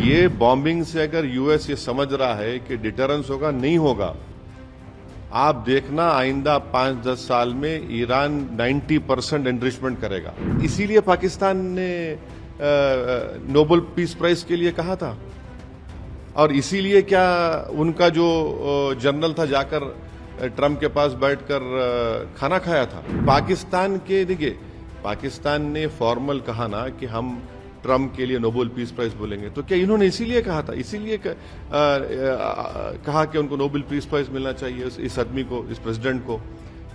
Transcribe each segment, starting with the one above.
ये बॉम्बिंग से अगर यूएस ये समझ रहा है कि डिटरेंस होगा, नहीं होगा। आप देखना आइंदा 5-10 साल में ईरान 90% एनरिचमेंट करेगा। इसीलिए पाकिस्तान ने नोबेल पीस प्राइज के लिए कहा था, और इसीलिए क्या उनका जो जनरल था जाकर ट्रंप के पास बैठकर खाना खाया था। पाकिस्तान के देखिए, पाकिस्तान ने फॉर्मल कहा ना कि हम ट्रंप के लिए नोबेल पीस प्राइज बोलेंगे, तो क्या इन्होंने इसीलिए कहा था, इसीलिए कहा कि उनको नोबेल पीस प्राइज मिलना चाहिए इस आदमी को, इस प्रेसिडेंट को,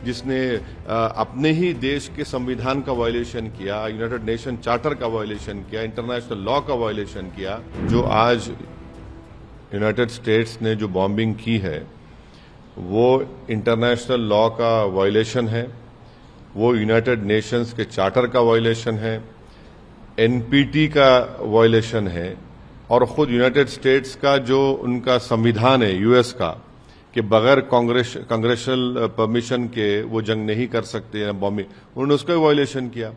जिसने अपने ही देश के संविधान का वायलेशन किया, यूनाइटेड नेशन चार्टर का वायलेशन किया, इंटरनेशनल लॉ का वायलेशन किया। जो आज यूनाइटेड स्टेट्स ने जो बॉम्बिंग की है वो इंटरनेशनल लॉ का वायलेशन है, वो यूनाइटेड नेशंस के चार्टर का वायलेशन है, एनपीटी का वायलेशन है, और खुद यूनाइटेड स्टेट्स का जो उनका संविधान है यूएस का कि बगैर कांग्रेशनल परमिशन के वो जंग नहीं कर सकते या बॉम्बिंग, उन्होंने उसका वायलेशन किया।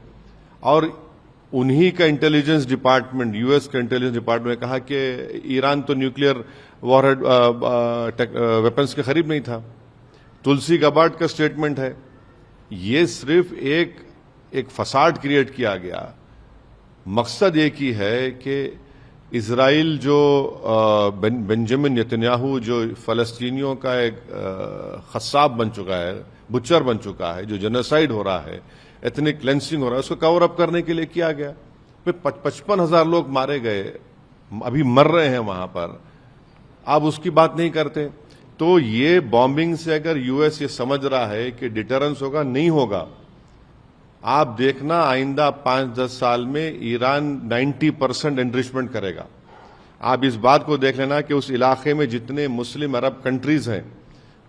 और उन्हीं का इंटेलिजेंस डिपार्टमेंट, यूएस का इंटेलिजेंस डिपार्टमेंट ने कहा कि ईरान तो न्यूक्लियर वॉरहेड वेपन्स के करीब नहीं था। तुलसी गबार्ड का स्टेटमेंट है। ये सिर्फ एक फसाड क्रिएट किया गया। मकसद एक ही है कि इजराइल जो बेंजामिन नेतन्याहू जो फलस्तीनियों का एक खसाब बन चुका है, बुच्चर बन चुका है, जो जेनोसाइड हो रहा है, एथनिक क्लेंसिंग हो रहा है, उसको कवर अप करने के लिए किया गया। फिर 55,000 लोग मारे गए, अभी मर रहे हैं वहां पर, आप उसकी बात नहीं करते। तो ये बॉम्बिंग से अगर यूएस ये समझ रहा है कि डिटरेंस होगा, नहीं होगा। आप देखना आइंदा 5-10 साल में ईरान 90% एनरिचमेंट करेगा। आप इस बात को देख लेना कि उस इलाके में जितने मुस्लिम अरब कंट्रीज हैं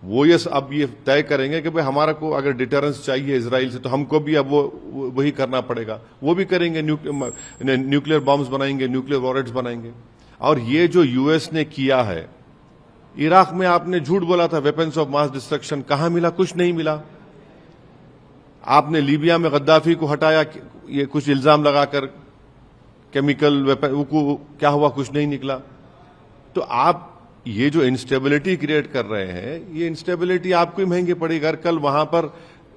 वो अब ये तय करेंगे कि भाई हमारा को अगर डिटरेंस चाहिए इजराइल से तो हमको भी अब वही करना पड़ेगा। वो भी करेंगे, न्यूक्लियर बॉम्ब्स बनाएंगे, न्यूक्लियर वॉरहेड्स बनाएंगे। और ये जो यूएस ने किया है, इराक में आपने झूठ बोला था वेपन्स ऑफ मास डिस्ट्रक्शन, कहां मिला? कुछ नहीं मिला। आपने लीबिया में गद्दाफी को हटाया, ये कुछ इल्जाम लगाकर केमिकल वेपन, क्या हुआ? कुछ नहीं निकला। तो आप ये जो इंस्टेबिलिटी क्रिएट कर रहे हैं, ये इंस्टेबिलिटी आपको ही महंगी पड़ेगी। अगर कल वहां पर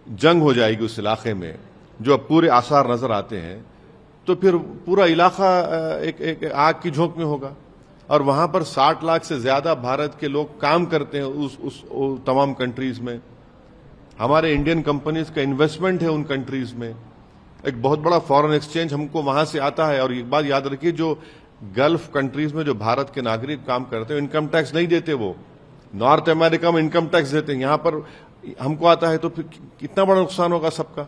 जंग हो जाएगी उस इलाके में, जो अब पूरे आसार नजर आते हैं, तो फिर पूरा इलाका एक आग की झोंक में होगा। और वहां पर 60 लाख से ज्यादा भारत के लोग काम करते हैं उस तमाम कंट्रीज में। हमारे इंडियन कंपनीज का इन्वेस्टमेंट है उन कंट्रीज में। एक बहुत बड़ा फॉरेन एक्सचेंज हमको वहां से आता है। और एक बात याद रखिए, जो गल्फ कंट्रीज में जो भारत के नागरिक काम करते हैं, इनकम टैक्स नहीं देते। वो नॉर्थ अमेरिका में इनकम टैक्स देते हैं, यहां पर हमको आता है, तो फिर कितना बड़ा नुकसान होगा सबका।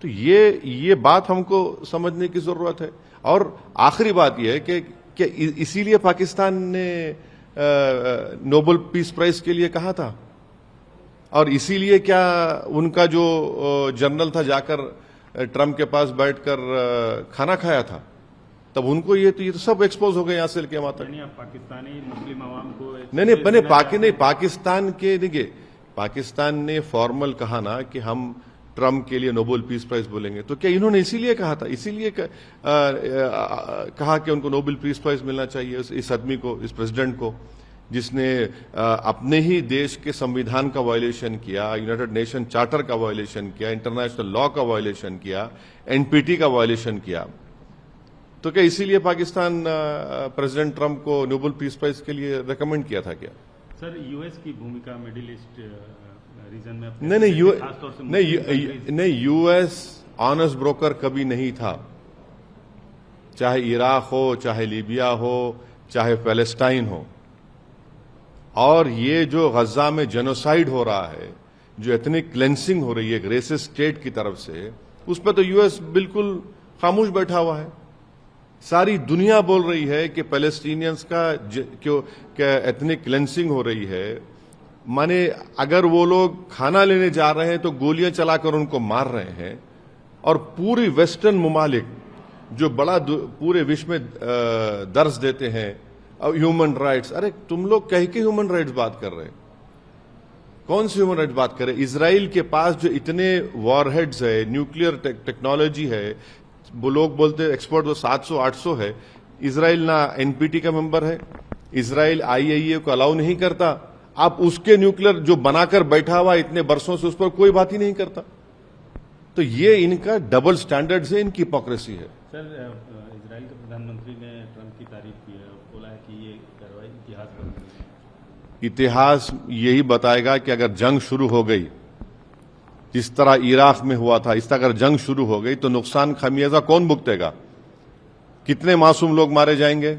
तो ये बात हमको समझने की जरूरत है। और आखिरी बात यह है कि इसीलिए पाकिस्तान ने नोबेल पीस प्राइज के लिए कहा था, और इसीलिए क्या उनका जो जनरल था जाकर ट्रंप के पास बैठकर खाना खाया था, तब उनको ये तो सब एक्सपोज हो गए यहां से लेके वहां तक। पाकिस्तानी मुस्लिम अवाम को नहीं, पाकिस्तान के देखिए, पाकिस्तान ने फॉर्मल कहा ना कि हम ट्रंप के लिए नोबेल पीस प्राइज बोलेंगे, तो क्या इन्होंने इसीलिए कहा था, इसीलिए कहा कि उनको नोबेल पीस प्राइज मिलना चाहिए इस आदमी को, इस प्रेसिडेंट को, जिसने अपने ही देश के संविधान का वायलेशन किया, यूनाइटेड नेशन चार्टर का वायलेशन किया, इंटरनेशनल लॉ का वायलेशन किया, एनपीटी का वायलेशन किया। तो क्या इसीलिए पाकिस्तान प्रेसिडेंट ट्रंप को नोबेल पीस प्राइज के लिए रेकमेंड किया था क्या? सर, यूएस की भूमिका मिडिल ईस्ट रीजन में नहीं, यूएस ऑनेस्ट ब्रोकर कभी नहीं था। चाहे इराक हो, चाहे लीबिया हो, चाहे पैलेस्टाइन हो। और ये जो गजा में जेनोसाइड हो रहा है, जो एथनिक क्लेंसिंग हो रही है एक रेसिस्ट स्टेट की तरफ से, उस पर तो यूएस बिल्कुल खामोश बैठा हुआ है। सारी दुनिया बोल रही है कि पैलेस्टीनियंस का क्या एथनिक क्लेंसिंग हो रही है। माने अगर वो लोग खाना लेने जा रहे हैं तो गोलियां चलाकर उनको मार रहे हैं। और पूरी वेस्टर्न ममालिक जो बड़ा पूरे विश्व में दर्ज देते हैं ह्यूमन राइट्स, अरे तुम लोग कह के ह्यूमन राइट्स बात कर रहे हैं? कौन सी ह्यूमन राइट्स बात कर रहे हैं? इजराइल के पास जो इतने वॉरहेड्स है, न्यूक्लियर टेक्नोलॉजी है, वो लोग बोलते हैं एक्सपर्ट वो 700-800 है, इजराइल ना एनपीटी का मेंबर है, इजराइल आईएईए को अलाउ नहीं करता, आप उसके न्यूक्लियर जो बनाकर बैठा हुआ इतने वर्षों से उस पर कोई बात ही नहीं करता। तो ये इनका डबल स्टैंडर्ड है, इनकी हिपोक्रेसी है। सर, इजराइल के प्रधानमंत्री ने ट्रंप की तारीफ की है, बोला है कि ये कार्रवाई इतिहास बन गई। इतिहास यही बताएगा कि अगर जंग शुरू हो गई, जिस तरह इराक में हुआ था, इस तरह अगर जंग शुरू हो गई तो नुकसान खमियाजा कौन भुगतेगा? कितने मासूम लोग मारे जाएंगे?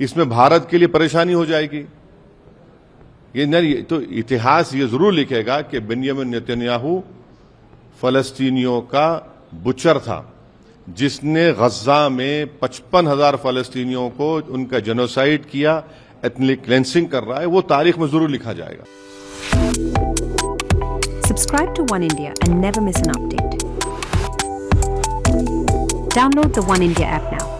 इसमें भारत के लिए परेशानी हो जाएगी। ये नहीं तो इतिहास ये जरूर लिखेगा कि बेंजामिन नेतन्याहू फलस्तीनियों का बुचर था, जिसने गज्जा में 55,000 फलस्तीनियों को उनका जेनोसाइड किया, एथनिक क्लेंसिंग कर रहा है। वो तारीख में जरूर लिखा जाएगा। Subscribe to One India and never miss an update. Download the One India app now.